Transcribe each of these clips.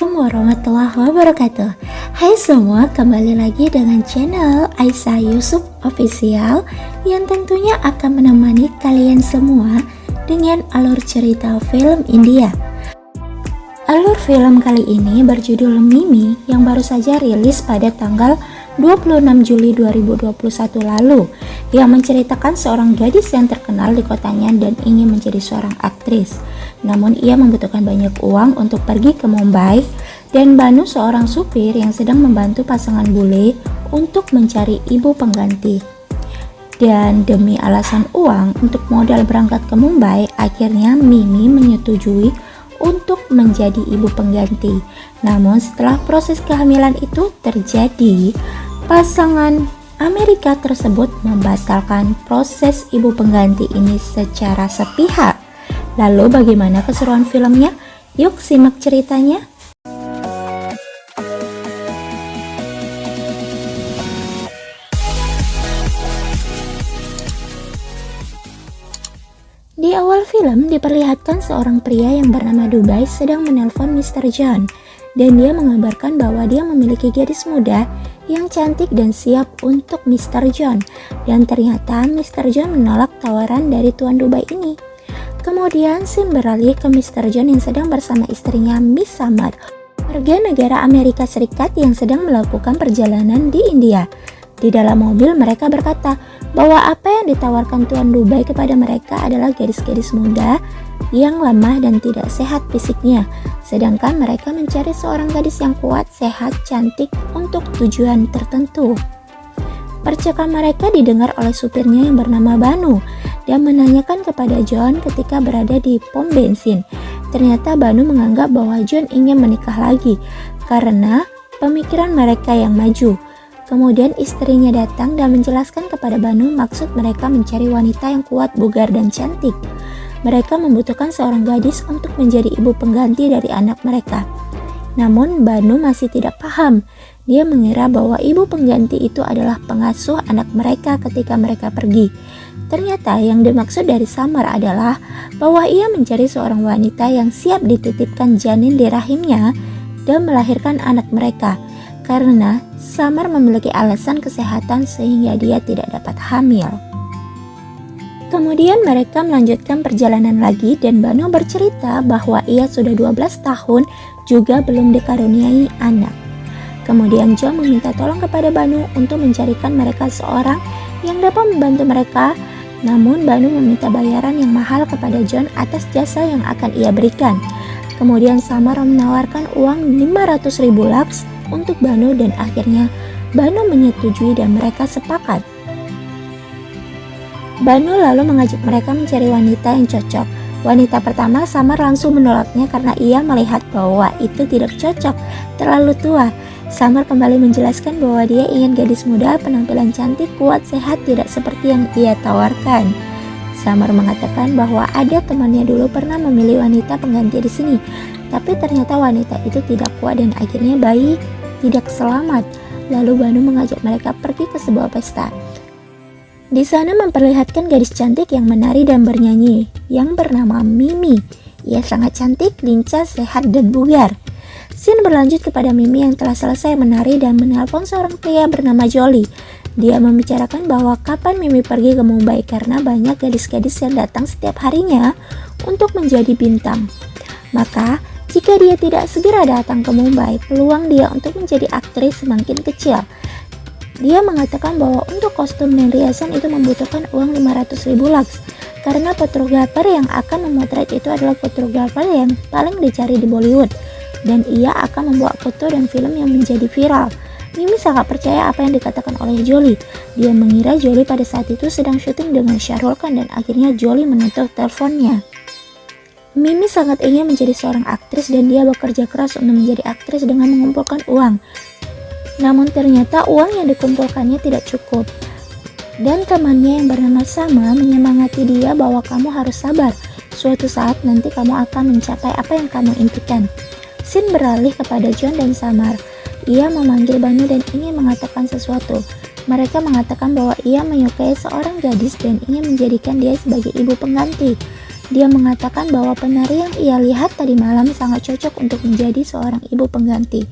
Warahmatullahi wabarakatuh. Hai semua, kembali lagi dengan channel Aisyah Yusuf Official yang tentunya akan menemani kalian semua dengan alur cerita film India. Alur film kali ini berjudul Mimi yang baru saja rilis pada tanggal 26 Juli 2021 lalu, yang menceritakan seorang gadis yang terkenal di kotanya dan ingin menjadi seorang aktris. Namun ia membutuhkan banyak uang untuk pergi ke Mumbai, dan Banu seorang supir yang sedang membantu pasangan bule untuk mencari ibu pengganti. Dan demi alasan uang untuk modal berangkat ke Mumbai, akhirnya Mimi menyetujui untuk menjadi ibu pengganti. Namun setelah proses kehamilan itu terjadi, pasangan Amerika tersebut membatalkan proses ibu pengganti ini secara sepihak. Lalu bagaimana keseruan filmnya? Yuk simak ceritanya. Di awal film diperlihatkan seorang pria yang bernama Dubai sedang menelpon Mr. John, dan dia mengabarkan bahwa dia memiliki gadis muda yang cantik dan siap untuk Mr. John, dan ternyata Mr. John menolak tawaran dari Tuan Dubai ini. Kemudian scene beralih ke Mr. John yang sedang bersama istrinya Miss Summer, warga negara Amerika Serikat yang sedang melakukan perjalanan di India. Di dalam mobil mereka berkata bahwa apa yang ditawarkan Tuan Dubai kepada mereka adalah gadis-gadis muda yang lemah dan tidak sehat fisiknya, sedangkan mereka mencari seorang gadis yang kuat, sehat, cantik untuk tujuan tertentu. Percakapan mereka didengar oleh supirnya yang bernama Banu dan menanyakan kepada John ketika berada di pom bensin. Ternyata Banu menganggap bahwa John ingin menikah lagi karena pemikiran mereka yang maju. Kemudian istrinya datang dan menjelaskan kepada Banu maksud mereka mencari wanita yang kuat, bugar, dan cantik. Mereka membutuhkan seorang gadis untuk menjadi ibu pengganti dari anak mereka. Namun Banu masih tidak paham. Dia mengira bahwa ibu pengganti itu adalah pengasuh anak mereka ketika mereka pergi. Ternyata yang dimaksud dari Samar adalah bahwa ia mencari seorang wanita yang siap dititipkan janin di rahimnya dan melahirkan anak mereka, karena Samar memiliki alasan kesehatan sehingga dia tidak dapat hamil. Kemudian mereka melanjutkan perjalanan lagi dan Banu bercerita bahwa ia sudah 12 tahun juga belum dikaruniai anak. Kemudian John meminta tolong kepada Banu untuk mencarikan mereka seorang yang dapat membantu mereka. Namun Banu meminta bayaran yang mahal kepada John atas jasa yang akan ia berikan. Kemudian Samar menawarkan uang 500.000 lakhs untuk Banu dan akhirnya Banu menyetujui dan mereka sepakat. Banu lalu mengajak mereka mencari wanita yang cocok. Wanita pertama Samar langsung menolaknya karena ia melihat bahwa itu tidak cocok, terlalu tua. Samar kembali menjelaskan bahwa dia ingin gadis muda, penampilan cantik, kuat, sehat, tidak seperti yang ia tawarkan. Samar mengatakan bahwa ada temannya dulu pernah memilih wanita pengganti di sini, tapi ternyata wanita itu tidak kuat dan akhirnya bayi tidak selamat. Lalu Banu mengajak mereka pergi ke sebuah pesta. Di sana memperlihatkan gadis cantik yang menari dan bernyanyi yang bernama Mimi. Ia sangat cantik, lincah, sehat, dan bugar. Scene berlanjut kepada Mimi yang telah selesai menari dan menelpon seorang pria bernama Jolie. Dia membicarakan bahwa kapan Mimi pergi ke Mumbai karena banyak gadis-gadis yang datang setiap harinya untuk menjadi bintang. Maka jika dia tidak segera datang ke Mumbai, peluang dia untuk menjadi aktris semakin kecil. Dia mengatakan bahwa untuk kostum dan riasan itu membutuhkan uang 500.000 lakhs, karena fotografer yang akan memotret itu adalah fotografer yang paling dicari di Bollywood, dan ia akan membuat foto dan film yang menjadi viral. Mimi sangat percaya apa yang dikatakan oleh Jolie. Dia mengira Jolie pada saat itu sedang syuting dengan Shah Rukh Khan dan akhirnya Jolie menutup teleponnya. Mimi sangat ingin menjadi seorang aktris dan dia bekerja keras untuk menjadi aktris dengan mengumpulkan uang. Namun ternyata uang yang dikumpulkannya tidak cukup. Dan temannya yang bernama Sama menyemangati dia bahwa kamu harus sabar. Suatu saat nanti kamu akan mencapai apa yang kamu impikan. Scene beralih kepada John dan Samar. Ia memanggil Banu dan ingin mengatakan sesuatu. Mereka mengatakan bahwa ia menyukai seorang gadis dan ingin menjadikan dia sebagai ibu pengganti. Dia mengatakan bahwa penari yang ia lihat tadi malam sangat cocok untuk menjadi seorang ibu pengganti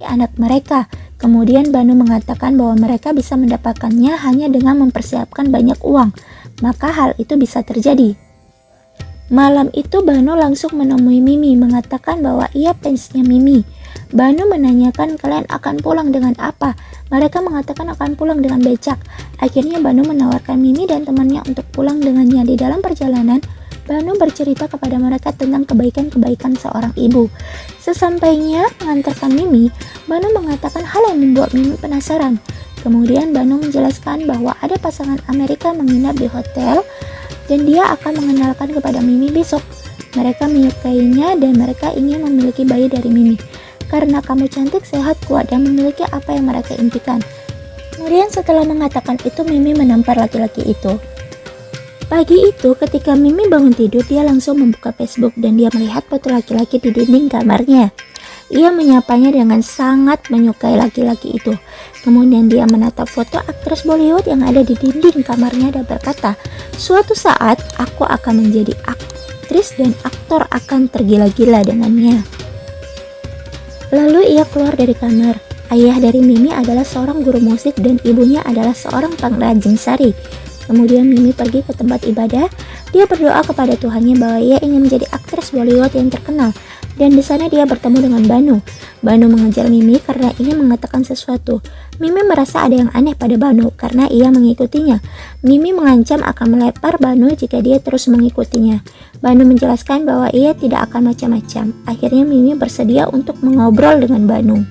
anak mereka. Kemudian Banu mengatakan bahwa mereka bisa mendapatkannya hanya dengan mempersiapkan banyak uang, maka hal itu bisa terjadi. Malam itu Banu langsung menemui Mimi, mengatakan bahwa ia fansnya Mimi. Banu menanyakan, kalian akan pulang dengan apa? Mereka mengatakan akan pulang dengan becak. Akhirnya Banu menawarkan Mimi dan temannya untuk pulang dengannya. Di dalam perjalanan, Banu bercerita kepada mereka tentang kebaikan-kebaikan seorang ibu. Sesampainya mengantarkan Mimi, Banu mengatakan hal yang membuat Mimi penasaran. Kemudian Banu menjelaskan bahwa ada pasangan Amerika menginap di hotel dan dia akan mengenalkan kepada Mimi besok. Mereka menyukainya dan mereka ingin memiliki bayi dari Mimi. Karena kamu cantik, sehat, kuat, dan memiliki apa yang mereka impikan. Kemudian setelah mengatakan itu, Mimi menampar laki-laki itu. Pagi itu ketika Mimi bangun tidur, dia langsung membuka Facebook dan dia melihat foto laki-laki di dinding kamarnya. Ia menyapanya dengan sangat menyukai laki-laki itu. Kemudian dia menatap foto aktris Bollywood yang ada di dinding kamarnya dan berkata, suatu saat aku akan menjadi aktris dan aktor akan tergila-gila dengannya. Lalu ia keluar dari kamar. Ayah dari Mimi adalah seorang guru musik dan ibunya adalah seorang pengrajin sari. Kemudian Mimi pergi ke tempat ibadah. Dia berdoa kepada Tuhannya bahwa ia ingin menjadi aktris Bollywood yang terkenal. Dan di sana dia bertemu dengan Banu. Banu mengejar Mimi karena ingin mengatakan sesuatu. Mimi merasa ada yang aneh pada Banu karena ia mengikutinya. Mimi mengancam akan melepar Banu jika dia terus mengikutinya. Banu menjelaskan bahwa ia tidak akan macam-macam. Akhirnya Mimi bersedia untuk mengobrol dengan Banu.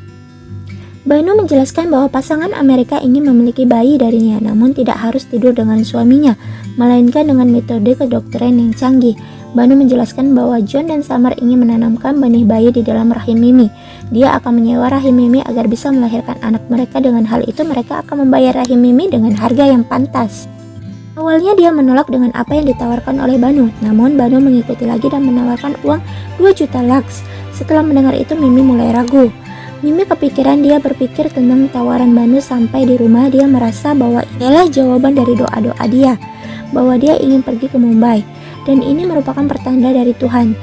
Banu menjelaskan bahwa pasangan Amerika ingin memiliki bayi darinya, namun tidak harus tidur dengan suaminya, melainkan dengan metode kedokteran yang canggih. Banu menjelaskan bahwa John dan Samar ingin menanamkan benih bayi di dalam rahim Mimi. Dia akan menyewa rahim Mimi agar bisa melahirkan anak mereka. Dengan hal itu mereka akan membayar rahim Mimi dengan harga yang pantas. Awalnya dia menolak dengan apa yang ditawarkan oleh Banu, namun Banu mengikuti lagi dan menawarkan uang 2 juta lakhs. Setelah mendengar itu Mimi mulai ragu. Mimi kepikiran, dia berpikir tentang tawaran Banu. Sampai di rumah dia merasa bahwa inilah jawaban dari doa-doa dia, bahwa dia ingin pergi ke Mumbai, dan ini merupakan pertanda dari Tuhan.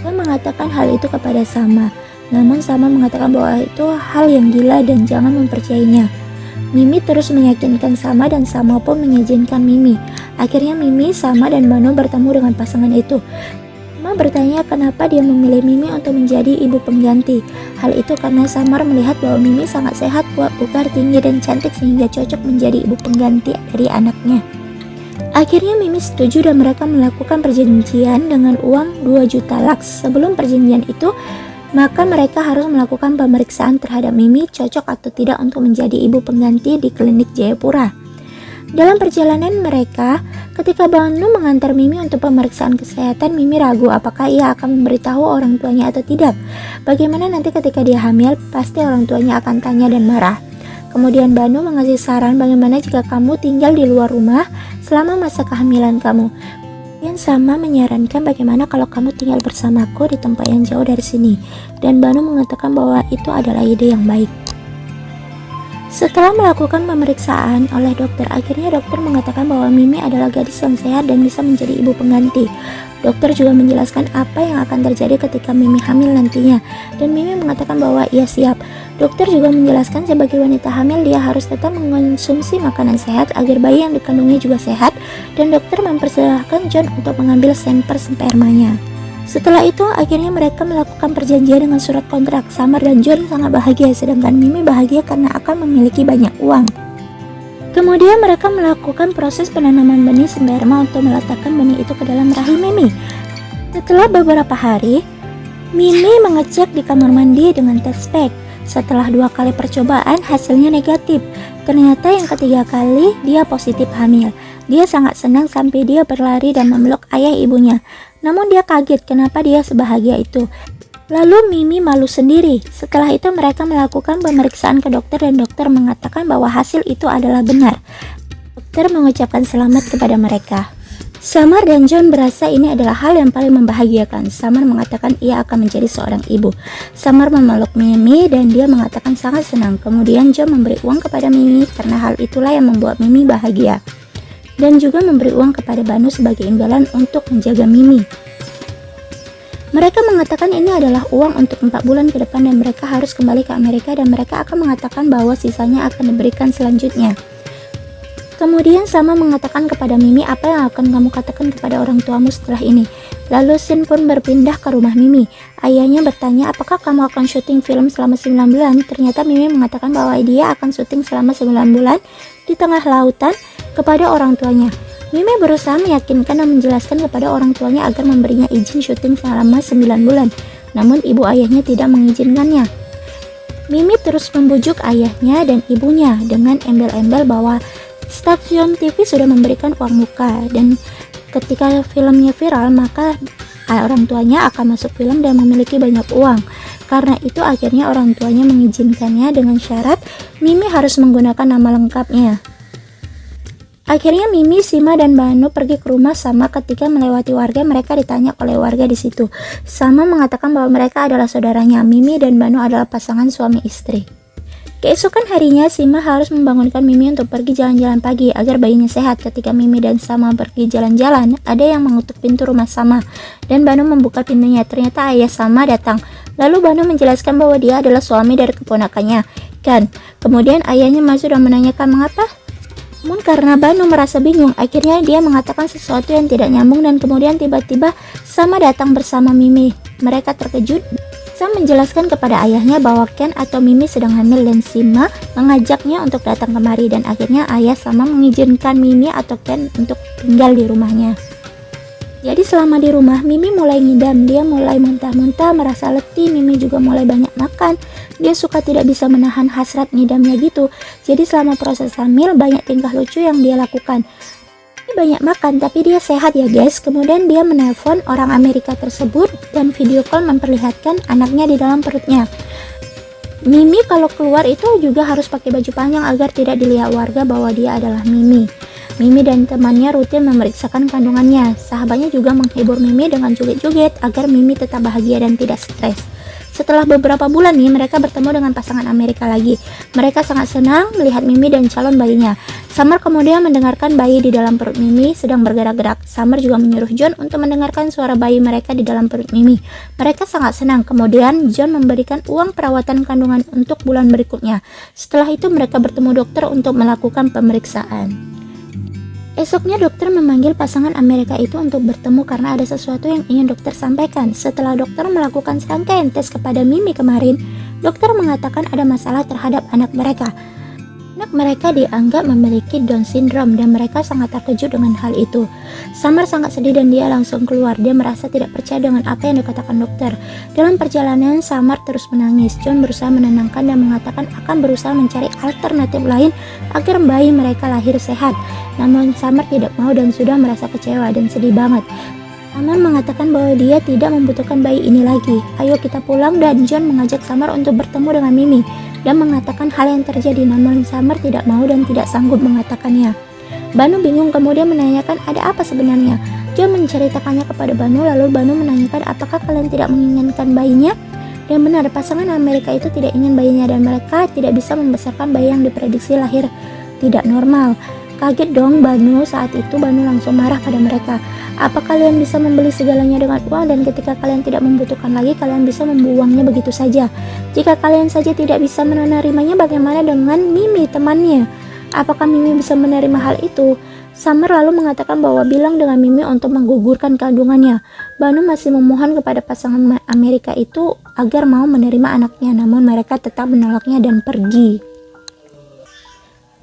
Dia mengatakan hal itu kepada Sama, namun Sama mengatakan bahwa itu hal yang gila dan jangan mempercayainya. Mimi terus meyakinkan Sama dan Sama pun mengizinkan Mimi. Akhirnya Mimi, Sama, dan Banu bertemu dengan pasangan itu. Sama bertanya kenapa dia memilih Mimi untuk menjadi ibu pengganti. Hal itu karena Samar melihat bahwa Mimi sangat sehat, kuat, bugar, tinggi, dan cantik sehingga cocok menjadi ibu pengganti dari anaknya. Akhirnya Mimi setuju dan mereka melakukan perjanjian dengan uang 2 juta lakhs. Sebelum perjanjian itu, maka mereka harus melakukan pemeriksaan terhadap Mimi cocok atau tidak untuk menjadi ibu pengganti di klinik Jayapura. Dalam perjalanan mereka, ketika Banu mengantar Mimi untuk pemeriksaan kesehatan, Mimi ragu apakah ia akan memberitahu orang tuanya atau tidak. Bagaimana nanti ketika dia hamil, pasti orang tuanya akan tanya dan marah. Kemudian Banu mengasih saran bagaimana jika kamu tinggal di luar rumah selama masa kehamilan kamu. Kemudian Sama menyarankan bagaimana kalau kamu tinggal bersamaku di tempat yang jauh dari sini. Dan Banu mengatakan bahwa itu adalah ide yang baik. Setelah melakukan pemeriksaan oleh dokter, akhirnya dokter mengatakan bahwa Mimi adalah gadis yang sehat dan bisa menjadi ibu pengganti. Dokter juga menjelaskan apa yang akan terjadi ketika Mimi hamil nantinya, dan Mimi mengatakan bahwa ia siap. Dokter juga menjelaskan sebagai wanita hamil dia harus tetap mengonsumsi makanan sehat agar bayi yang dikandungnya juga sehat, dan dokter mempersilahkan John untuk mengambil sampel spermanya. Setelah itu, akhirnya mereka melakukan perjanjian dengan surat kontrak. Samar dan John sangat bahagia, sedangkan Mimi bahagia karena akan memiliki banyak uang. Kemudian mereka melakukan proses penanaman benih sperma untuk meletakkan benih itu ke dalam rahim Mimi. Setelah beberapa hari, Mimi mengecek di kamar mandi dengan tes pack. Setelah 2 kali percobaan, hasilnya negatif. Ternyata yang ketiga kali dia positif hamil. Dia sangat senang sampai dia berlari dan memeluk ayah ibunya. Namun dia kaget kenapa dia sebahagia itu. Lalu Mimi malu sendiri. Setelah itu mereka melakukan pemeriksaan ke dokter dan dokter mengatakan bahwa hasil itu adalah benar. Dokter mengucapkan selamat kepada mereka. Samar dan John berasa ini adalah hal yang paling membahagiakan. Samar mengatakan ia akan menjadi seorang ibu. Samar memeluk Mimi dan dia mengatakan sangat senang. Kemudian John memberi uang kepada Mimi karena hal itulah yang membuat Mimi bahagia. dan juga memberi uang kepada Banu sebagai imbalan untuk menjaga Mimi. Mereka mengatakan ini adalah uang untuk 4 bulan ke depan dan mereka harus kembali ke Amerika dan mereka akan mengatakan bahwa sisanya akan diberikan selanjutnya. Kemudian Sama mengatakan kepada Mimi, apa yang akan kamu katakan kepada orang tuamu setelah ini? Lalu Shin pun berpindah ke rumah Mimi. Ayahnya bertanya, apakah kamu akan syuting film selama 9 bulan? Ternyata Mimi mengatakan bahwa dia akan syuting selama 9 bulan di tengah lautan kepada orang tuanya. Mimi berusaha meyakinkan dan menjelaskan kepada orang tuanya agar memberinya izin syuting selama 9 bulan. Namun ibu ayahnya tidak mengizinkannya. Mimi terus membujuk ayahnya dan ibunya dengan embel-embel bahwa stasiun TV sudah memberikan uang muka dan ketika filmnya viral maka orang tuanya akan masuk film dan memiliki banyak uang. Karena itu akhirnya orang tuanya mengizinkannya dengan syarat Mimi harus menggunakan nama lengkapnya. Akhirnya Mimi, Sima, dan Banu pergi ke rumah Sama. Ketika melewati warga, mereka ditanya oleh warga di situ. Sama mengatakan bahwa mereka adalah saudaranya. Mimi dan Banu adalah pasangan suami istri. Keesokan harinya, Sima harus membangunkan Mimi untuk pergi jalan-jalan pagi agar bayinya sehat. Ketika Mimi dan Sama pergi jalan-jalan, ada yang mengetuk pintu rumah Sama dan Banu membuka pintunya. Ternyata ayah Sama datang. Lalu Banu menjelaskan bahwa dia adalah suami dari keponakannya, Kan. Kemudian ayahnya masuk dan menanyakan mengapa. Namun karena Banu merasa bingung, akhirnya dia mengatakan sesuatu yang tidak nyambung dan kemudian tiba-tiba Sama datang bersama Mimi. Mereka terkejut. Sam menjelaskan kepada ayahnya bahwa Ken atau Mimi sedang hamil dan Sima mengajaknya untuk datang kemari dan akhirnya ayah Sama mengizinkan Mimi atau Ken untuk tinggal di rumahnya. Jadi selama di rumah, Mimi mulai ngidam, dia mulai muntah-muntah, merasa letih, Mimi juga mulai banyak makan. Dia suka tidak bisa menahan hasrat ngidamnya gitu. Jadi selama proses hamil, banyak tingkah lucu yang dia lakukan. Dia banyak makan, tapi dia sehat ya guys. Kemudian dia menelpon orang Amerika tersebut dan video call memperlihatkan anaknya di dalam perutnya. Mimi kalau keluar itu juga harus pakai baju panjang agar tidak dilihat warga bahwa dia adalah Mimi. Mimi dan temannya rutin memeriksakan kandungannya. Sahabatnya juga menghibur Mimi dengan joget-joget agar Mimi tetap bahagia dan tidak stres. Setelah beberapa bulan nih, mereka bertemu dengan pasangan Amerika lagi. Mereka sangat senang melihat Mimi dan calon bayinya. Summer kemudian mendengarkan bayi di dalam perut Mimi sedang bergerak-gerak. Summer juga menyuruh John untuk mendengarkan suara bayi mereka di dalam perut Mimi. Mereka sangat senang. Kemudian John memberikan uang perawatan kandungan untuk bulan berikutnya. Setelah itu mereka bertemu dokter untuk melakukan pemeriksaan. Esoknya dokter memanggil pasangan Amerika itu untuk bertemu karena ada sesuatu yang ingin dokter sampaikan. Setelah dokter melakukan serangkaian tes kepada Mimi kemarin, dokter mengatakan ada masalah terhadap anak mereka. Anak mereka dianggap memiliki Down syndrome dan mereka sangat terkejut dengan hal itu. Summer sangat sedih dan dia langsung keluar. Dia merasa tidak percaya dengan apa yang dikatakan dokter. Dalam perjalanan, Summer terus menangis. John berusaha menenangkan dan mengatakan akan berusaha mencari alternatif lain agar bayi mereka lahir sehat. Namun Summer tidak mau dan sudah merasa kecewa dan sedih banget. Summer mengatakan bahwa dia tidak membutuhkan bayi ini lagi. Ayo kita pulang, dan John mengajak Summer untuk bertemu dengan Mimi dan mengatakan hal yang terjadi, namun Summer tidak mau dan tidak sanggup mengatakannya. Banu bingung kemudian menanyakan ada apa sebenarnya. John menceritakannya kepada Banu, lalu Banu menanyakan apakah kalian tidak menginginkan bayinya. Dan benar, pasangan Amerika itu tidak ingin bayinya dan mereka tidak bisa membesarkan bayi yang diprediksi lahir tidak normal. Kaget dong Banu. Saat itu Banu langsung marah pada mereka. Apa kalian bisa membeli segalanya dengan uang dan ketika kalian tidak membutuhkan lagi kalian bisa membuangnya begitu saja? Jika kalian saja tidak bisa menerimanya, bagaimana dengan Mimi temannya? Apakah Mimi bisa menerima hal itu? Summer lalu mengatakan bahwa bilang dengan Mimi untuk menggugurkan kandungannya. Banu masih memohon kepada pasangan Amerika itu agar mau menerima anaknya, namun mereka tetap menolaknya dan pergi.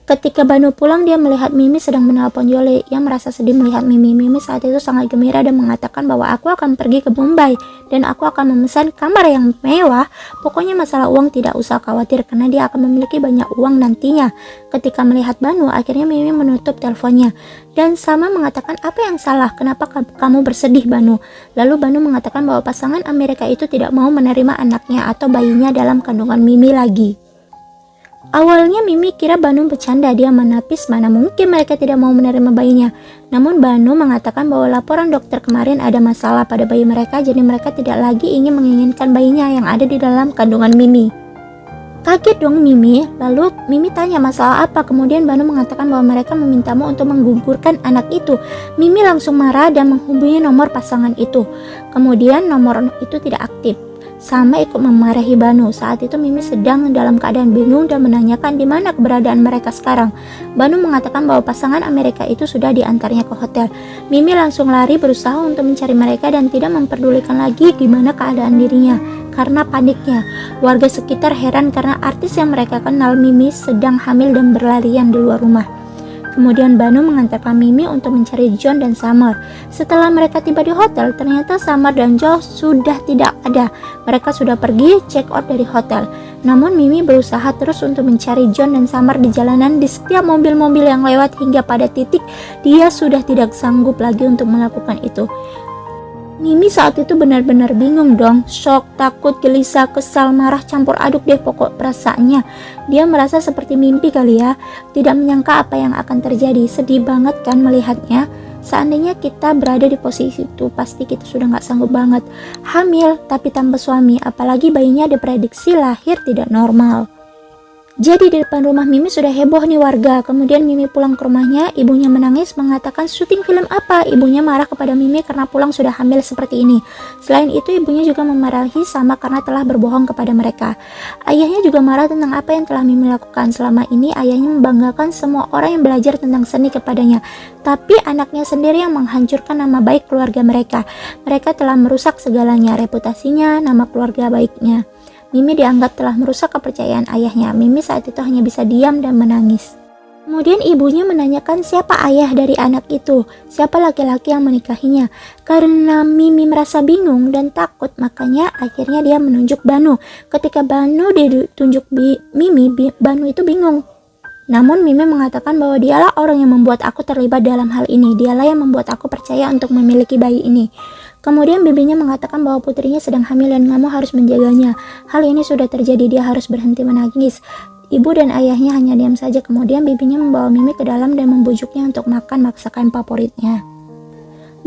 Ketika Banu pulang, dia melihat Mimi sedang menelpon Yole. Ia merasa sedih melihat Mimi. Mimi saat itu sangat gembira dan mengatakan bahwa aku akan pergi ke Mumbai dan aku akan memesan kamar yang mewah. Pokoknya masalah uang tidak usah khawatir karena dia akan memiliki banyak uang nantinya. Ketika melihat Banu, akhirnya Mimi menutup teleponnya. Dan Sama mengatakan, apa yang salah? Kenapa kamu bersedih, Banu? Lalu Banu mengatakan bahwa pasangan Amerika itu tidak mau menerima anaknya atau bayinya dalam kandungan Mimi lagi. Awalnya Mimi kira Banu bercanda, dia menapis, mana mungkin mereka tidak mau menerima bayinya. Namun Banu mengatakan bahwa laporan dokter kemarin ada masalah pada bayi mereka, jadi mereka tidak lagi ingin menginginkan bayinya yang ada di dalam kandungan Mimi. Kaget dong Mimi, lalu Mimi tanya masalah apa, kemudian Banu mengatakan bahwa mereka memintamu untuk menggugurkan anak itu. Mimi langsung marah dan menghubungi nomor pasangan itu. Kemudian nomor itu tidak aktif. Sama ikut memarahi Banu. Saat itu Mimi sedang dalam keadaan bingung dan menanyakan di mana keberadaan mereka sekarang. Banu mengatakan bahwa pasangan Amerika itu sudah diantarnya ke hotel. Mimi langsung lari berusaha untuk mencari mereka dan tidak memperdulikan lagi gimana keadaan dirinya. Karena paniknya, warga sekitar heran karena artis yang mereka kenal Mimi sedang hamil dan berlarian di luar rumah. Kemudian Banu mengantarkan Mimi untuk mencari John dan Summer. Setelah mereka tiba di hotel, ternyata Summer dan John sudah tidak ada. Mereka sudah pergi check out dari hotel. Namun Mimi berusaha terus untuk mencari John dan Summer di jalanan di setiap mobil-mobil yang lewat hingga pada titik dia sudah tidak sanggup lagi untuk melakukan itu. Mimi saat itu benar-benar bingung dong, shock, takut, gelisah, kesal, marah, campur aduk deh pokok perasaannya. Dia merasa seperti mimpi kali ya, tidak menyangka apa yang akan terjadi. Sedih banget kan melihatnya. Seandainya kita berada di posisi itu, pasti kita sudah gak sanggup banget. Hamil tapi tanpa suami, apalagi bayinya diprediksi lahir tidak normal. Jadi di depan rumah Mimi sudah heboh nih warga. Kemudian Mimi pulang ke rumahnya, ibunya menangis mengatakan syuting film apa. Ibunya marah kepada Mimi karena pulang sudah hamil seperti ini. Selain itu ibunya juga memarahi Sama karena telah berbohong kepada mereka. Ayahnya juga marah tentang apa yang telah Mimi lakukan. Selama ini ayahnya membanggakan semua orang yang belajar tentang seni kepadanya. Tapi anaknya sendiri yang menghancurkan nama baik keluarga mereka. Mereka telah merusak segalanya, reputasinya, nama keluarga baiknya. Mimi dianggap telah merusak kepercayaan ayahnya. Mimi saat itu hanya bisa diam dan menangis. Kemudian ibunya menanyakan siapa ayah dari anak itu, siapa laki-laki yang menikahinya. Karena Mimi merasa bingung dan takut, makanya akhirnya dia menunjuk Banu. Ketika Banu ditunjuk Mimi, Banu itu bingung. Namun Mimi mengatakan bahwa dialah orang yang membuat aku terlibat dalam hal ini. Dialah yang membuat aku percaya untuk memiliki bayi ini. Kemudian bibinya mengatakan bahwa putrinya sedang hamil dan kamu harus menjaganya. Hal ini sudah terjadi, dia harus berhenti menangis. Ibu dan ayahnya hanya diam saja. Kemudian bibinya membawa Mimi ke dalam dan membujuknya untuk makan masakan favoritnya.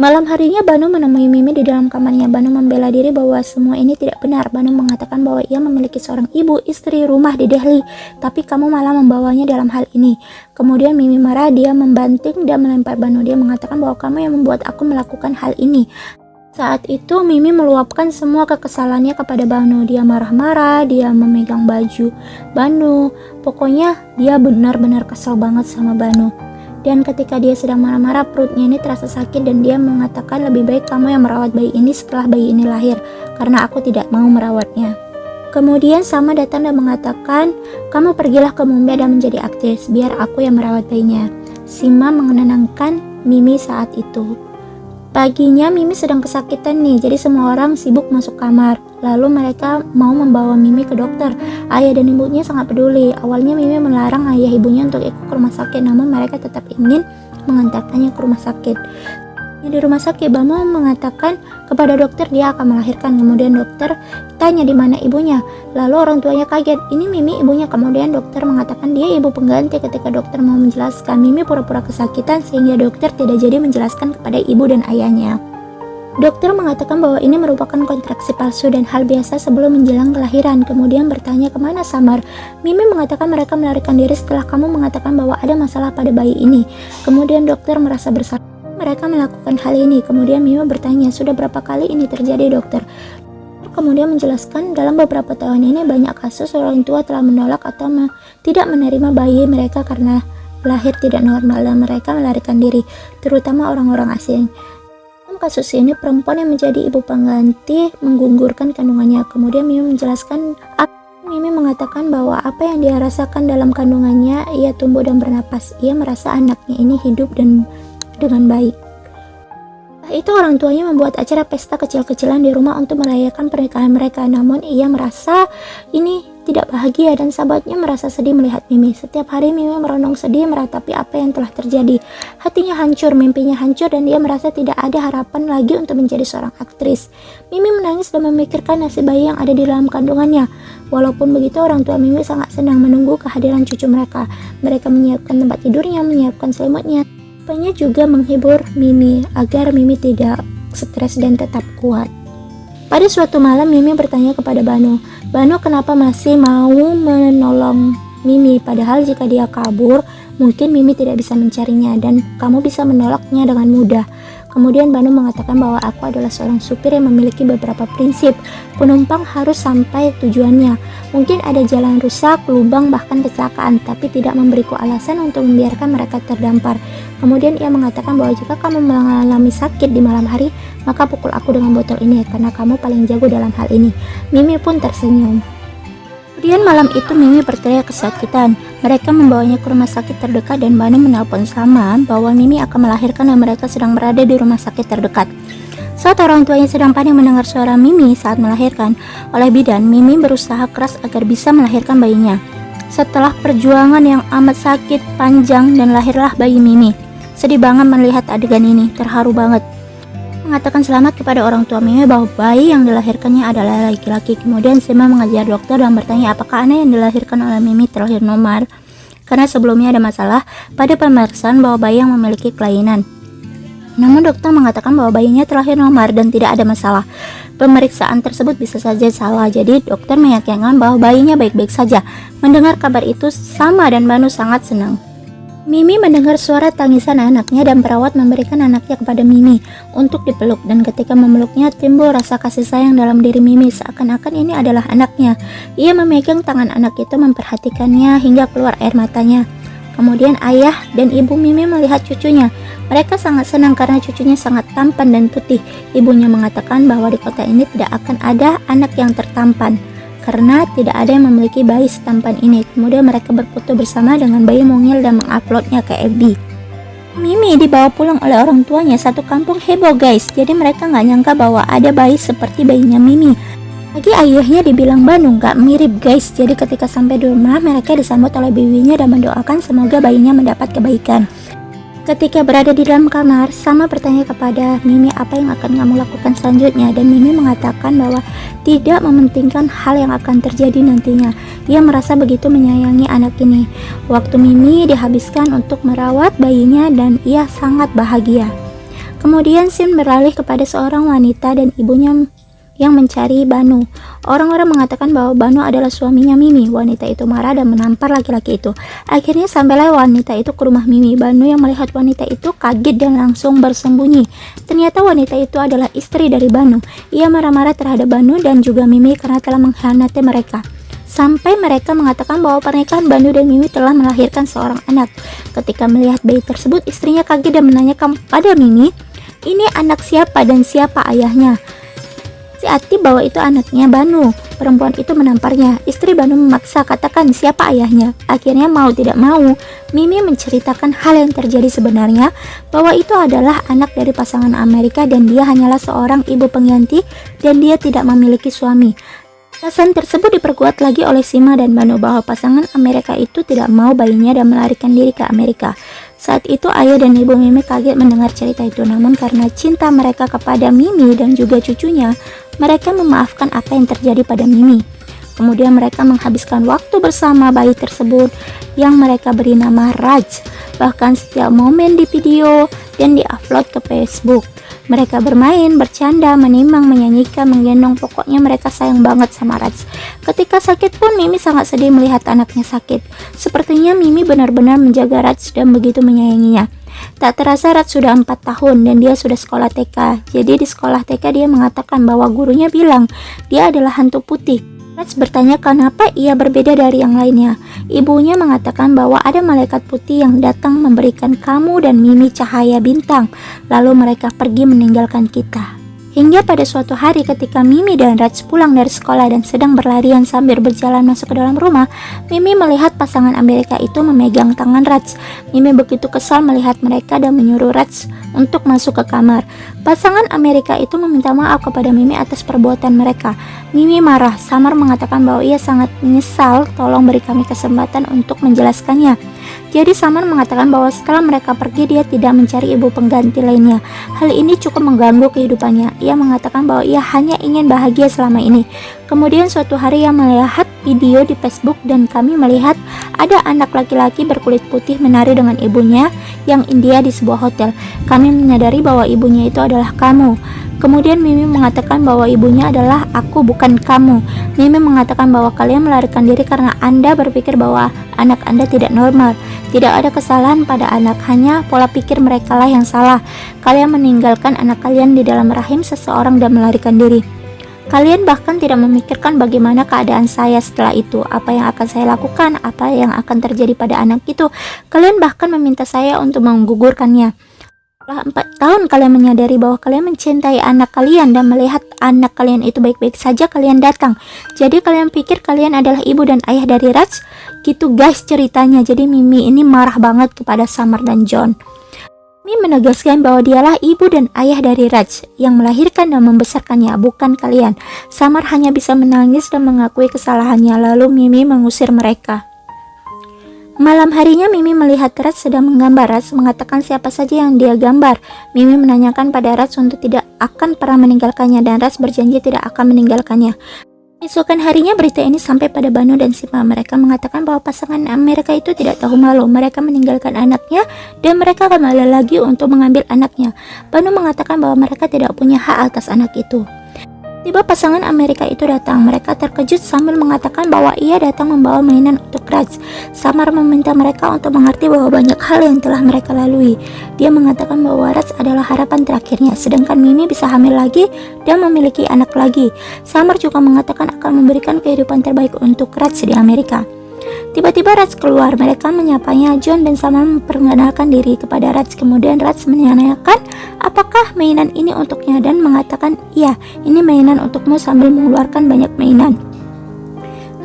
Malam harinya Banu menemui Mimi di dalam kamarnya. Banu membela diri bahwa semua ini tidak benar. Banu mengatakan bahwa ia memiliki seorang ibu, istri, rumah di Delhi, tapi kamu malah membawanya dalam hal ini. Kemudian Mimi marah, dia membanting dan melempar Banu. Dia mengatakan bahwa kamu yang membuat aku melakukan hal ini. Saat itu Mimi meluapkan semua kekesalannya kepada Banu. Dia marah-marah, dia memegang baju Banu. Pokoknya dia benar-benar kesal banget sama Banu. Dan ketika dia sedang marah-marah, perutnya ini terasa sakit dan dia mengatakan lebih baik kamu yang merawat bayi ini setelah bayi ini lahir, karena aku tidak mau merawatnya. Kemudian Sama datang dan mengatakan, kamu pergilah ke Mumbai dan menjadi aktris, biar aku yang merawat bayinya. Sima menenangkan Mimi saat itu. Paginya Mimi sedang kesakitan nih, jadi semua orang sibuk masuk kamar. Lalu mereka mau membawa Mimi ke dokter. Ayah dan ibunya sangat peduli. Awalnya Mimi melarang ayah ibunya untuk ikut ke rumah sakit, namun mereka tetap ingin mengantarkannya ke rumah sakit. Di rumah sakit, Banu mengatakan kepada dokter dia akan melahirkan. Kemudian dokter tanya di mana ibunya. Lalu orang tuanya kaget, ini Mimi ibunya. Kemudian dokter mengatakan dia ibu pengganti. Ketika dokter mau menjelaskan, Mimi pura-pura kesakitan sehingga dokter tidak jadi menjelaskan kepada ibu dan ayahnya. Dokter mengatakan bahwa ini merupakan kontraksi palsu dan hal biasa sebelum menjelang kelahiran. Kemudian bertanya kemana Samar. Mimi mengatakan mereka melarikan diri setelah kamu mengatakan bahwa ada masalah pada bayi ini. Kemudian dokter merasa bersalah. Mereka melakukan hal ini. Kemudian Mimi bertanya, sudah berapa kali ini terjadi dokter? Kemudian menjelaskan dalam beberapa tahun ini banyak kasus orang tua telah menolak atau tidak menerima bayi mereka karena lahir tidak normal dan mereka melarikan diri, terutama orang-orang asing. Dalam kasus ini perempuan yang menjadi ibu pengganti menggugurkan kandungannya. Kemudian Mimi menjelaskan, Mimi mengatakan bahwa apa yang dia rasakan dalam kandungannya, ia tumbuh dan bernapas. Ia merasa anaknya ini hidup dan dengan baik. Itu orang tuanya membuat acara pesta kecil-kecilan di rumah untuk merayakan pernikahan mereka. Namun ia merasa ini tidak bahagia dan sahabatnya merasa sedih melihat Mimi. Setiap hari Mimi merenung sedih meratapi apa yang telah terjadi. Hatinya hancur, mimpinya hancur dan dia merasa tidak ada harapan lagi untuk menjadi seorang aktris. Mimi menangis dan memikirkan nasib bayi yang ada di dalam kandungannya. Walaupun begitu, orang tua Mimi sangat senang menunggu kehadiran cucu mereka. Mereka menyiapkan tempat tidurnya, menyiapkan selimutnya. Rupanya juga menghibur Mimi agar Mimi tidak stres dan tetap kuat. Pada suatu malam Mimi bertanya kepada Banu, Banu kenapa masih mau menolong Mimi, padahal jika dia kabur, mungkin Mimi tidak bisa mencarinya dan kamu bisa menolaknya dengan mudah. Kemudian Banu mengatakan bahwa aku adalah seorang supir yang memiliki beberapa prinsip. Penumpang harus sampai tujuannya. Mungkin ada jalan rusak, lubang, bahkan kecelakaan, tapi tidak memberiku alasan untuk membiarkan mereka terdampar. Kemudian ia mengatakan bahwa jika kamu mengalami sakit di malam hari, maka pukul aku dengan botol ini karena kamu paling jago dalam hal ini. Mimi pun tersenyum. Kemudian malam itu Mimi berteriak kesakitan. Mereka membawanya ke rumah sakit terdekat dan Banu menelpon Sama bahwa Mimi akan melahirkan dan mereka sedang berada di rumah sakit terdekat. Saat orang tuanya sedang panik mendengar suara Mimi saat melahirkan oleh bidan, Mimi berusaha keras agar bisa melahirkan bayinya. Setelah perjuangan yang amat sakit, panjang, dan lahirlah bayi Mimi. Sedih banget melihat adegan ini, terharu banget. Mengatakan selamat kepada orang tua Mimi bahwa bayi yang dilahirkannya adalah laki-laki. Kemudian Sima mengajar dokter dan bertanya apakah anak yang dilahirkan oleh Mimi terlahir normal, karena sebelumnya ada masalah pada pemeriksaan bahwa bayi yang memiliki kelainan. Namun dokter mengatakan bahwa bayinya terlahir normal dan tidak ada masalah. Pemeriksaan tersebut bisa saja salah, jadi dokter meyakinkan bahwa bayinya baik-baik saja. Mendengar kabar itu, Sama dan Banu sangat senang. Mimi mendengar suara tangisan anaknya dan perawat memberikan anaknya kepada Mimi untuk dipeluk, dan ketika memeluknya timbul rasa kasih sayang dalam diri Mimi seakan-akan ini adalah anaknya. Ia memegang tangan anak itu memperhatikannya hingga keluar air matanya. Kemudian ayah dan ibu Mimi melihat cucunya. Mereka sangat senang karena cucunya sangat tampan dan putih. Ibunya mengatakan bahwa di kota ini tidak akan ada anak yang tertampan karena tidak ada yang memiliki bayi setampan ini. Kemudian mereka berfoto bersama dengan bayi mungil dan menguploadnya ke FB. Mimi dibawa pulang oleh orang tuanya. Satu kampung heboh guys. Jadi mereka nggak nyangka bahwa ada bayi seperti bayinya Mimi. Lagi ayahnya dibilang Banu, nggak mirip guys. Jadi ketika sampai di rumah, mereka disambut oleh bibinya dan mendoakan semoga bayinya mendapat kebaikan. Ketika berada di dalam kamar, Sama bertanya kepada Mimi apa yang akan kamu lakukan selanjutnya, dan Mimi mengatakan bahwa tidak mementingkan hal yang akan terjadi nantinya. Ia merasa begitu menyayangi anak ini. Waktu Mimi dihabiskan untuk merawat bayinya dan ia sangat bahagia. Kemudian scene beralih kepada seorang wanita dan ibunya yang mencari Banu. Orang-orang mengatakan bahwa Banu adalah suaminya Mimi. Wanita itu marah dan menampar laki-laki itu. Akhirnya sampailah wanita itu ke rumah Mimi. Banu yang melihat wanita itu kaget dan langsung bersembunyi. Ternyata wanita itu adalah istri dari Banu. Ia marah-marah terhadap Banu dan juga Mimi karena telah mengkhianati mereka. Sampai mereka mengatakan bahwa pernikahan Banu dan Mimi telah melahirkan seorang anak. Ketika melihat bayi tersebut, istrinya kaget dan menanyakan pada Mimi, ini anak siapa dan siapa ayahnya? Si Ati bahwa itu anaknya Banu. Perempuan itu menamparnya. Istri Banu memaksa katakan siapa ayahnya. Akhirnya mau tidak mau, Mimi menceritakan hal yang terjadi sebenarnya, bahwa itu adalah anak dari pasangan Amerika dan dia hanyalah seorang ibu pengganti dan dia tidak memiliki suami. Alasan tersebut diperkuat lagi oleh Sima dan Banu bahwa pasangan Amerika itu tidak mau bayinya dan melarikan diri ke Amerika. Saat itu ayah dan ibu Mimi kaget mendengar cerita itu, namun karena cinta mereka kepada Mimi dan juga cucunya, mereka memaafkan apa yang terjadi pada Mimi. Kemudian mereka menghabiskan waktu bersama bayi tersebut yang mereka beri nama Raj. Bahkan setiap momen di video dan diupload ke Facebook. Mereka bermain, bercanda, menimang, menyanyikan, menggendong, pokoknya mereka sayang banget sama Raj. Ketika sakit pun Mimi sangat sedih melihat anaknya sakit. Sepertinya Mimi benar-benar menjaga Raj dan begitu menyayanginya. Tak terasa Raj sudah 4 tahun dan dia sudah sekolah TK. Jadi di sekolah TK dia mengatakan bahwa gurunya bilang dia adalah hantu putih. Raj bertanya kenapa ia berbeda dari yang lainnya. Ibunya mengatakan bahwa ada malaikat putih yang datang memberikan kamu dan Mimi cahaya bintang. Lalu mereka pergi meninggalkan kita. Hingga pada suatu hari ketika Mimi dan Raj pulang dari sekolah dan sedang berlarian sambil berjalan masuk ke dalam rumah, Mimi melihat pasangan Amerika itu memegang tangan Raj. Mimi begitu kesal melihat mereka dan menyuruh Raj untuk masuk ke kamar. Pasangan Amerika itu meminta maaf kepada Mimi atas perbuatan mereka. Mimi marah, samar mengatakan bahwa ia sangat menyesal, tolong beri kami kesempatan untuk menjelaskannya. Jadi Samar mengatakan bahwa setelah mereka pergi dia tidak mencari ibu pengganti lainnya. Hal ini cukup mengganggu kehidupannya. Ia mengatakan bahwa ia hanya ingin bahagia selama ini. Kemudian suatu hari ia melihat video di Facebook dan kami melihat ada anak laki-laki berkulit putih menari dengan ibunya yang India di sebuah hotel. Kami menyadari bahwa ibunya itu adalah kamu. Kemudian Mimi mengatakan bahwa ibunya adalah aku, bukan kamu. Mimi mengatakan bahwa kalian melarikan diri karena Anda berpikir bahwa anak Anda tidak normal. Tidak ada kesalahan pada anak, hanya pola pikir mereka lah yang salah. Kalian meninggalkan anak kalian di dalam rahim seseorang dan melarikan diri. Kalian bahkan tidak memikirkan bagaimana keadaan saya setelah itu, apa yang akan saya lakukan, apa yang akan terjadi pada anak itu. Kalian bahkan meminta saya untuk menggugurkannya. Setelah 4 tahun kalian menyadari bahwa kalian mencintai anak kalian dan melihat anak kalian itu baik-baik saja, kalian datang. Jadi kalian pikir kalian adalah ibu dan ayah dari Raj? Gitu guys ceritanya. Jadi Mimi ini marah banget kepada Samar dan John. Mimi menegaskan bahwa dialah ibu dan ayah dari Raj yang melahirkan dan membesarkannya, bukan kalian. Samar hanya bisa menangis dan mengakui kesalahannya, lalu Mimi mengusir mereka. Malam harinya Mimi melihat Raj sedang menggambar. Raj mengatakan siapa saja yang dia gambar. Mimi menanyakan pada Raj untuk tidak akan pernah meninggalkannya dan Raj berjanji tidak akan meninggalkannya. Esokan harinya berita ini sampai pada Banu dan Sima. Mereka mengatakan bahwa pasangan mereka itu tidak tahu malu. Mereka meninggalkan anaknya dan mereka kembali lagi untuk mengambil anaknya. Banu mengatakan bahwa mereka tidak punya hak atas anak itu. Tiba pasangan Amerika itu datang. Mereka terkejut sambil mengatakan bahwa ia datang membawa mainan untuk Raj. Samar meminta mereka untuk mengerti bahwa banyak hal yang telah mereka lalui. Dia mengatakan bahwa Raj adalah harapan terakhirnya, sedangkan Mimi bisa hamil lagi dan memiliki anak lagi. Samar juga mengatakan akan memberikan kehidupan terbaik untuk Raj di Amerika. Tiba-tiba Raj keluar. Mereka menyapanya. John dan Samar memperkenalkan diri kepada Raj. Kemudian Raj menanyakan apakah mainan ini untuknya dan mengatakan iya, ini mainan untukmu sambil mengeluarkan banyak mainan.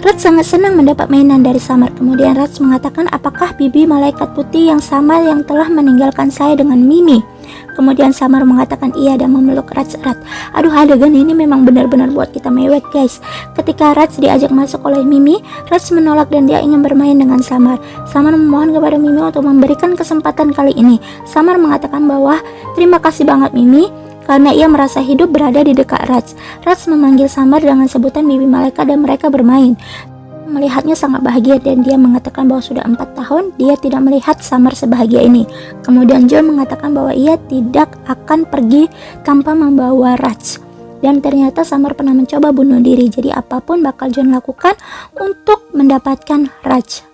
Raj sangat senang mendapat mainan dari Samar. Kemudian Raj mengatakan apakah bibi malaikat putih yang sama yang telah meninggalkan saya dengan Mimi. Kemudian Samar mengatakan iya dan memeluk Raj erat. Aduh, adegan ini memang benar-benar buat kita mewek guys. Ketika Raj diajak masuk oleh Mimi, Raj menolak dan dia ingin bermain dengan Samar. Samar memohon kepada Mimi untuk memberikan kesempatan kali ini. Samar mengatakan bahwa terima kasih banget Mimi, karena ia merasa hidup berada di dekat Raj. Raj memanggil Samar dengan sebutan bibi malaikat dan mereka bermain. Melihatnya sangat bahagia dan dia mengatakan bahwa sudah 4 tahun dia tidak melihat Samar sebahagia ini. Kemudian John mengatakan bahwa ia tidak akan pergi tanpa membawa Raj. Dan ternyata Samar pernah mencoba bunuh diri. Jadi apapun bakal John lakukan untuk mendapatkan Raj.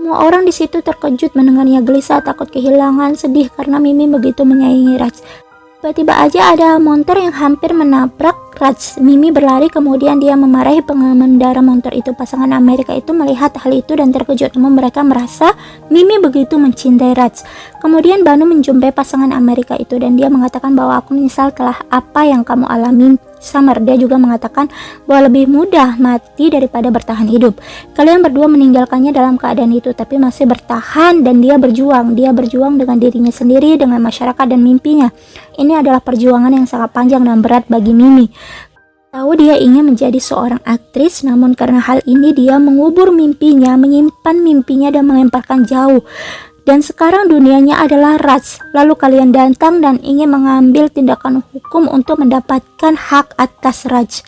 Semua orang di situ terkejut mendengarnya, gelisah, takut kehilangan, sedih karena Mimi begitu menyayangi Raj. Tiba-tiba aja ada motor yang hampir menabrak Raj. Mimi berlari, kemudian dia memarahi pengendara motor itu. Pasangan Amerika itu melihat hal itu dan terkejut, namun mereka merasa Mimi begitu mencintai Raj. Kemudian Banu menjumpai pasangan Amerika itu dan dia mengatakan bahwa aku menyesal telah apa yang kamu alami Samar. Dia juga mengatakan bahwa lebih mudah mati daripada bertahan hidup. Kalian berdua meninggalkannya dalam keadaan itu tapi masih bertahan dan dia berjuang. Dia berjuang dengan dirinya sendiri, dengan masyarakat dan mimpinya. Ini adalah perjuangan yang sangat panjang dan berat bagi Mimi. Tahu dia ingin menjadi seorang aktris, namun karena hal ini dia mengubur mimpinya, menyimpan mimpinya dan melemparkan jauh. Dan sekarang dunianya adalah Raj. Lalu kalian datang dan ingin mengambil tindakan hukum untuk mendapatkan hak atas Raj.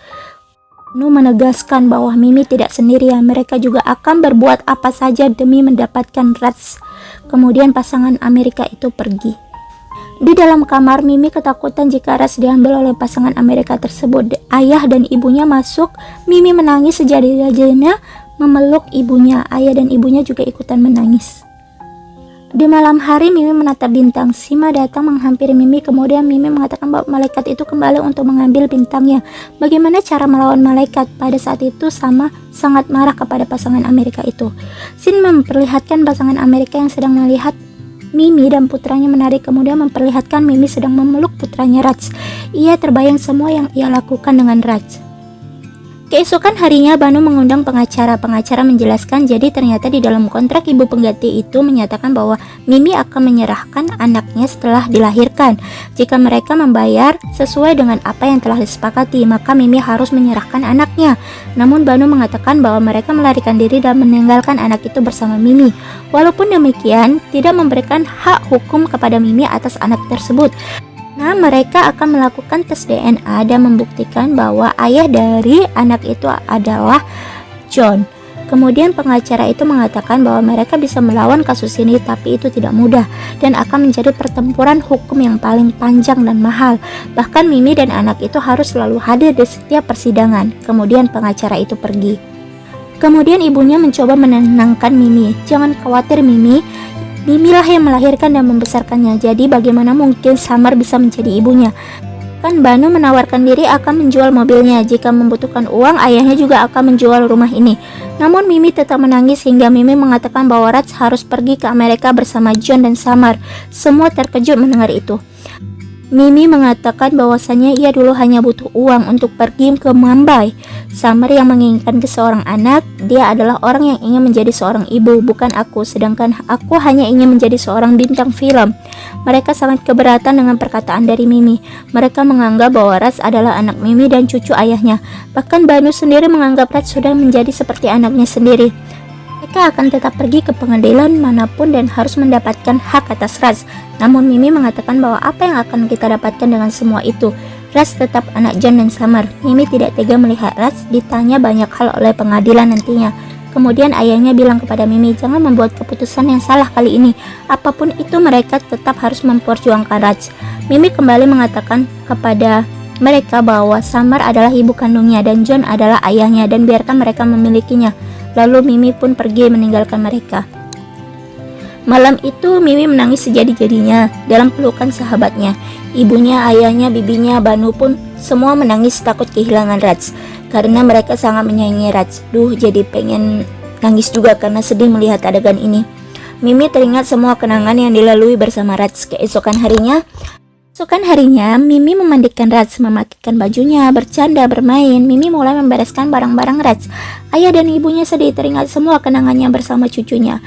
Nu menegaskan bahwa Mimi tidak sendirian. Mereka juga akan berbuat apa saja demi mendapatkan Raj. Kemudian pasangan Amerika itu pergi. Di dalam kamar, Mimi ketakutan jika Raj diambil oleh pasangan Amerika tersebut. Ayah dan ibunya masuk. Mimi menangis sejadi-jadinya memeluk ibunya. Ayah dan ibunya juga ikutan menangis. Di malam hari Mimi menatap bintang. Sima datang menghampiri Mimi. Kemudian Mimi mengatakan bahwa malaikat itu kembali untuk mengambil bintangnya. Bagaimana cara melawan malaikat? Pada saat itu Sama sangat marah kepada pasangan Amerika itu. Sin memperlihatkan pasangan Amerika yang sedang melihat Mimi dan putranya menari. Kemudian memperlihatkan Mimi sedang memeluk putranya Raj. Ia terbayang semua yang ia lakukan dengan Raj. Keesokan harinya Banu mengundang pengacara. Pengacara menjelaskan jadi ternyata di dalam kontrak ibu pengganti itu menyatakan bahwa Mimi akan menyerahkan anaknya setelah dilahirkan. Jika mereka membayar sesuai dengan apa yang telah disepakati, maka Mimi harus menyerahkan anaknya. Namun Banu mengatakan bahwa mereka melarikan diri dan meninggalkan anak itu bersama Mimi. Walaupun demikian, tidak memberikan hak hukum kepada Mimi atas anak tersebut. Nah, mereka akan melakukan tes DNA dan membuktikan bahwa ayah dari anak itu adalah John. Kemudian pengacara itu mengatakan bahwa mereka bisa melawan kasus ini, tapi itu tidak mudah dan akan menjadi pertempuran hukum yang paling panjang dan mahal. Bahkan Mimi dan anak itu harus selalu hadir di setiap persidangan. Kemudian pengacara itu pergi. Kemudian ibunya mencoba menenangkan Mimi. Jangan khawatir Mimi, Mimilah yang melahirkan dan membesarkannya. Jadi bagaimana mungkin Summer bisa menjadi ibunya? Kan Banu menawarkan diri akan menjual mobilnya. Jika membutuhkan uang, ayahnya juga akan menjual rumah ini. Namun Mimi tetap menangis hingga Mimi mengatakan bahwa Raj harus pergi ke Amerika bersama John dan Summer. Semua terkejut mendengar itu. Mimi mengatakan bahwasannya ia dulu hanya butuh uang untuk pergi ke Mumbai. Summer yang menginginkan seorang anak, dia adalah orang yang ingin menjadi seorang ibu, bukan aku. Sedangkan aku hanya ingin menjadi seorang bintang film. Mereka sangat keberatan dengan perkataan dari Mimi. Mereka menganggap bahwa Raj adalah anak Mimi dan cucu ayahnya. Bahkan Banu sendiri menganggap Raj sudah menjadi seperti anaknya sendiri. Mereka akan tetap pergi ke pengadilan manapun dan harus mendapatkan hak atas Raj. Namun Mimi mengatakan bahwa apa yang akan kita dapatkan dengan semua itu? Raj tetap anak John dan Summer. Mimi tidak tega melihat Raj ditanya banyak hal oleh pengadilan nantinya. Kemudian ayahnya bilang kepada Mimi, jangan membuat keputusan yang salah kali ini. Apapun itu mereka tetap harus memperjuangkan Raj. Mimi kembali mengatakan kepada mereka bahwa Summer adalah ibu kandungnya dan John adalah ayahnya dan biarkan mereka memilikinya. Lalu Mimi pun pergi meninggalkan mereka. Malam itu Mimi menangis sejadi-jadinya dalam pelukan sahabatnya. Ibunya, ayahnya, bibinya, Banu pun semua menangis takut kehilangan Raj. Karena mereka sangat menyayangi Raj. Jadi pengen nangis juga karena sedih melihat adegan ini. Mimi teringat semua kenangan yang dilalui bersama Raj. Keesokan harinya, Mimi memandikan Raj, memakaikan bajunya, bercanda, bermain. Mimi mulai membereskan barang-barang Raj. Ayah dan ibunya sedih teringat semua kenangannya bersama cucunya.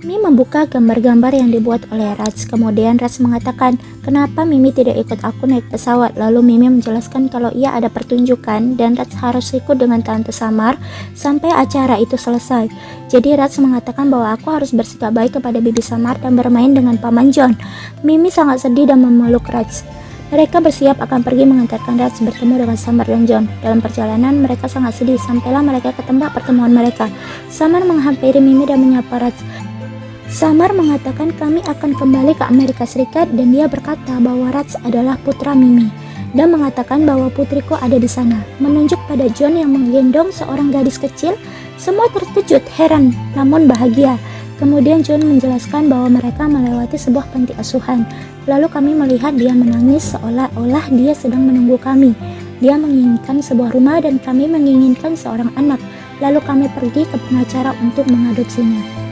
Mimi membuka gambar-gambar yang dibuat oleh Raj. Kemudian Raj mengatakan, kenapa Mimi tidak ikut aku naik pesawat? Lalu Mimi menjelaskan kalau ia ada pertunjukan dan Raj harus ikut dengan Tante Samar sampai acara itu selesai. Jadi Raj mengatakan bahwa aku harus bersikap baik kepada Bibi Samar dan bermain dengan Paman John. Mimi sangat sedih dan memeluk Raj. Mereka bersiap akan pergi mengantarkan Raj bertemu dengan Samar dan John. Dalam perjalanan mereka sangat sedih sampailah mereka ke tempat pertemuan mereka. Samar menghampiri Mimi dan menyapa Raj. Samar mengatakan kami akan kembali ke Amerika Serikat dan dia berkata bahwa Raj adalah putra Mimi dan mengatakan bahwa putriku ada di sana. Menunjuk pada John yang menggendong seorang gadis kecil, semua terkejut, heran, namun bahagia. Kemudian John menjelaskan bahwa mereka melewati sebuah panti asuhan. Lalu kami melihat dia menangis seolah-olah dia sedang menunggu kami. Dia menginginkan sebuah rumah dan kami menginginkan seorang anak. Lalu kami pergi ke pengacara untuk mengadopsinya.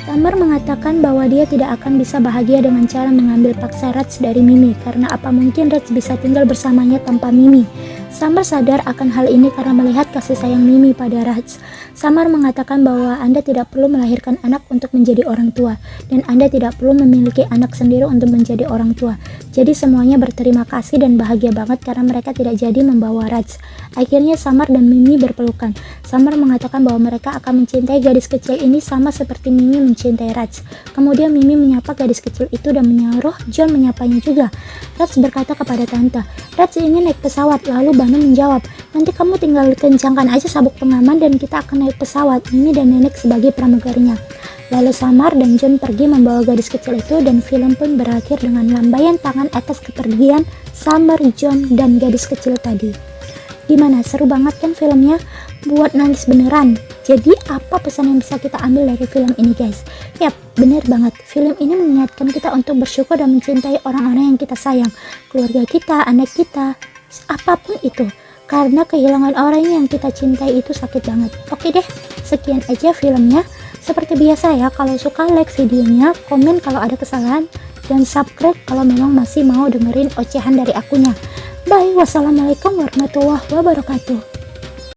Summer mengatakan bahwa dia tidak akan bisa bahagia dengan cara mengambil paksa Raj dari Mimi karena apa mungkin Raj bisa tinggal bersamanya tanpa Mimi. Summer sadar akan hal ini karena melihat kasih sayang Mimi pada Raj. Summer mengatakan bahwa Anda tidak perlu melahirkan anak untuk menjadi orang tua dan Anda tidak perlu memiliki anak sendiri untuk menjadi orang tua. Jadi semuanya berterima kasih dan bahagia banget karena mereka tidak jadi membawa Raj. Akhirnya Summer dan Mimi berpelukan. Summer mengatakan bahwa mereka akan mencintai gadis kecil ini sama seperti Mimi mencintai Raj. Kemudian Mimi menyapa gadis kecil itu dan menyuruh John menyapanya juga. Raj berkata kepada tante, Raj ingin naik pesawat. Lalu Banu menjawab, nanti kamu tinggal kencangkan aja sabuk pengaman dan kita akan naik pesawat. Mimi dan nenek sebagai pramugarinya. Lalu Samar dan John pergi membawa gadis kecil itu dan film pun berakhir dengan lambaian tangan atas kepergian Samar, John, dan gadis kecil tadi. Gimana, seru banget kan filmnya? Buat nangis beneran. Jadi apa pesan yang bisa kita ambil dari film ini guys? Yap, bener banget. Film ini mengingatkan kita untuk bersyukur dan mencintai orang-orang yang kita sayang. Keluarga kita, anak kita, apapun itu. Karena kehilangan orang yang kita cintai itu sakit banget. Oke deh, sekian aja filmnya. Seperti biasa ya, kalau suka like videonya, komen kalau ada kesalahan, dan subscribe kalau memang masih mau dengerin ocehan dari akunya. Bye, wassalamualaikum warahmatullahi wabarakatuh.